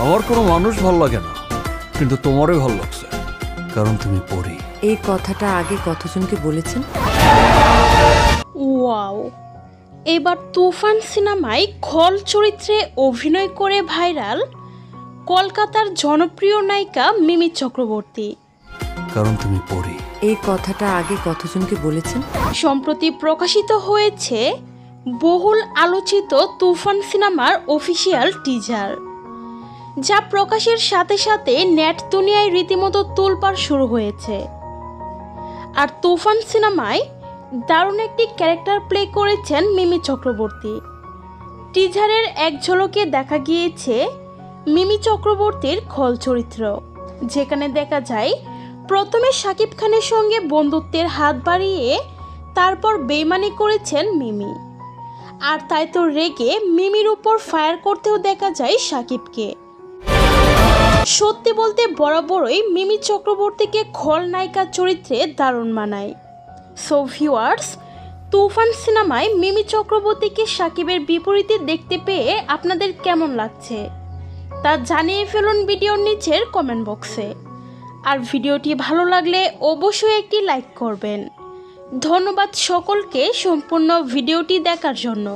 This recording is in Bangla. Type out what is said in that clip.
আমার কোনো মানুষ ভালো লাগে না, কিন্তু তোমারই ভালো লাগছে, কারণ তুমি পরি। এই কথাটা আগে কতজনকে বলেছেন? ওয়াও, এবার তুফান সিনেমায় খল চরিত্রে অভিনয় করে ভাইরাল কলকাতার জনপ্রিয় নায়িকা মিমি চক্রবর্তী। কারণ তুমি পরি। এই কথাটা আগে কতজনকে বলেছেন? সম্প্রতি প্রকাশিত হয়েছে বহুল আলোচিত তুফান সিনেমার অফিসিয়াল টিজার, যা প্রকাশের সাথে সাথে নেট দুনিয়ায় রীতিমতো তোলপাড় শুরু হয়েছে। আর তুফান সিনেমায় দারুণ একটি ক্যারেক্টার প্লে করেছেন মিমি চক্রবর্তী। টিজারের এক ঝলকে দেখা গিয়েছে মিমি চক্রবর্তীর খল চরিত্র, যেখানে দেখা যায় প্রথমে শাকিব খানের সঙ্গে বন্ধুত্বের হাত বাড়িয়ে তারপর বেইমানি করেছেন মিমি, আর তাই তো রেগে মিমির উপর ফায়ার করতেও দেখা যায় শাকিবকে। সত্যি বলতে বরাবরই মিমি চক্রবর্তীকে খলনায়িকা চরিত্রে দারুণ মানায়। সো ভিউয়ার্স, তুফান সিনেমায় মিমি চক্রবর্তীকে শাকিবের বিপরীতে দেখতে পেয়ে আপনাদের কেমন লাগছে তা জানিয়ে ফেলুন ভিডিওর নিচের কমেন্ট বক্সে। আর ভিডিওটি ভালো লাগলে অবশ্যই একটি লাইক করবেন। ধন্যবাদ সকলকে সম্পূর্ণ ভিডিওটি দেখার জন্য।